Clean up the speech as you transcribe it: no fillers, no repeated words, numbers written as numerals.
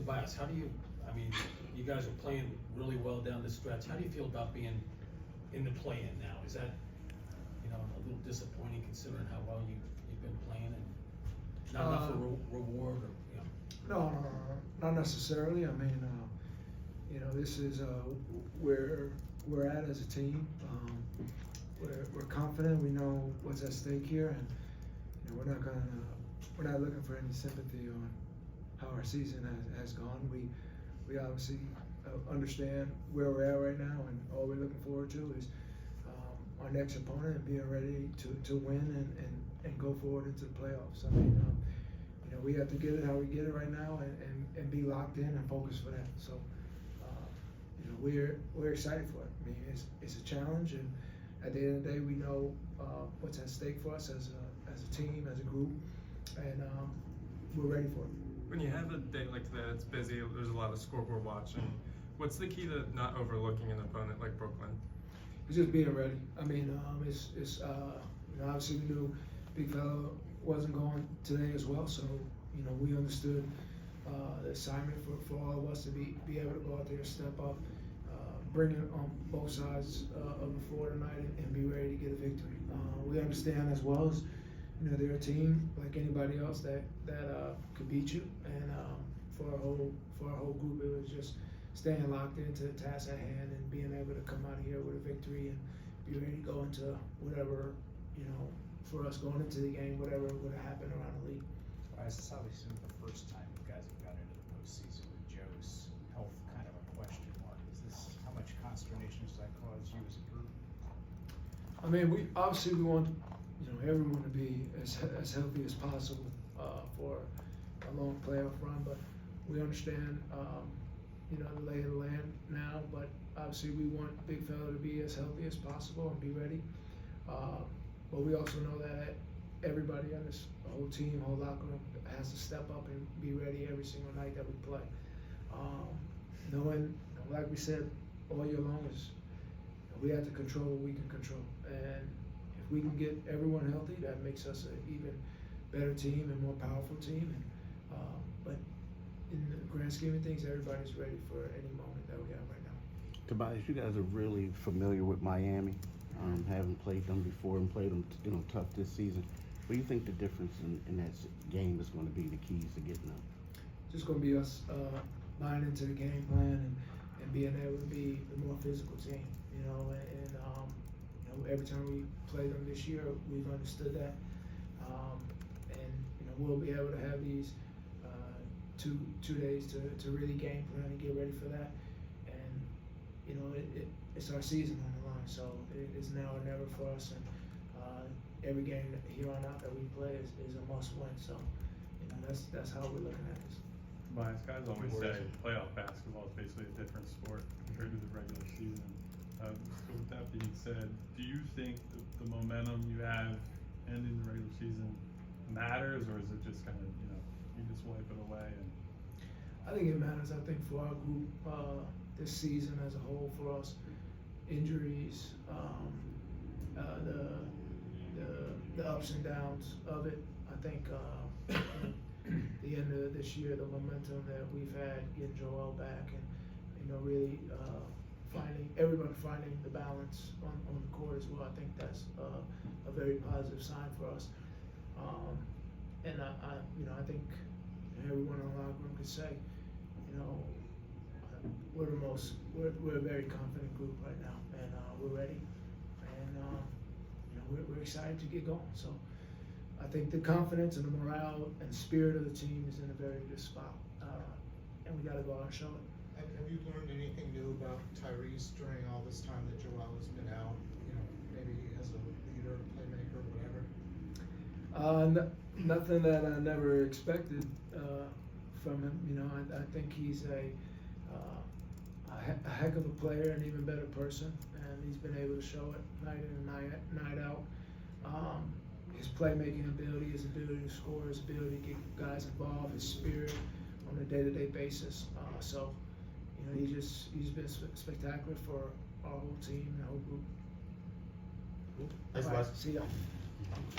Tobias, how do you, I mean, you guys are playing really well down the stretch. How do you feel about being in the play-in now? Is that, a little disappointing considering how well you've been playing and not enough of a reward or, No, not necessarily. I mean, this is where we're at as a team. We're confident. We know what's at stake here, and we're not looking for any sympathy on how our season has gone. We obviously understand where we're at right now, and all we're looking forward to is our next opponent and being ready to win and go forward into the playoffs. I mean, we have to get it how we get it right now and be locked in and focused for that. So, we're excited for it. I mean, it's a challenge, and at the end of the day, we know what's at stake for us as a team, as a group, and we're ready for it. When you have a day like today that's busy, there's a lot of scoreboard watching. What's the key to not overlooking an opponent like Brooklyn? It's just being ready. I mean, it's obviously we knew Big Fella wasn't going today as well, so we understood the assignment for all of us to be able to go out there and step up, bring it on both sides of the floor tonight and be ready to get a victory. We understand as well as they're a team like anybody else that could beat you, and for our whole group, it was just staying locked into the task at hand and being able to come out of here with a victory and be ready to go into whatever, for us going into the game, whatever would have happened around the league. This is obviously the first time you guys have got into the postseason with Joe's health kind of a question mark. How much consternation does that cause you as a group? I mean, we want everyone to be as healthy as possible for a long playoff run, but we understand the lay of the land now, but obviously we want Big Fella to be as healthy as possible and be ready. But we also know that everybody on this whole team, whole locker room has to step up and be ready every single night that we play. Knowing, like we said all year long, is we have to control what we can control. And if we can get everyone healthy, that makes us an even better team and more powerful team. But in the grand scheme of things, everybody's ready for any moment that we have right now. Tobias, you guys are really familiar with Miami, having played them before and played them, tough this season. What do you think the difference in that game is going to be, the keys to getting them? Just going to be us buying into the game plan and being able to be the more physical team, and every time we play them this year, we've understood that, and we'll be able to have these two days to really game plan and get ready for that, and it's our season on the line, so it is now or never for us, and every game here on out that we play is a must win. So that's how we're looking at this. Tobias, guys always say playoff basketball is basically a different sport compared to the regular season. So with that being said, do you think the momentum you have ending the regular season matters, or is it just kind of, you just wipe it away? And I think it matters. I think for our group this season as a whole, for us, injuries, the ups and downs of it. I think the end of this year, the momentum that we've had, getting Joel back, and really everybody finding the balance on the court as well. I think that's a very positive sign for us. And I think everyone in the locker room could say, we're a very confident group right now, and we're ready, and we're excited to get going. So I think the confidence and the morale and spirit of the team is in a very good spot, and we got to go out and show it. Have you learned anything new about Tyrese during all this time that Joel has been out? Maybe as a leader, playmaker, whatever. Nothing that I never expected from him. I think he's a heck of a player, an even better person, and he's been able to show it night in and night out. His playmaking ability, his ability to score, his ability to get guys involved, his spirit on a day-to-day basis. So he's been spectacular for our whole team and our whole group. Thanks, All right, guys. see ya.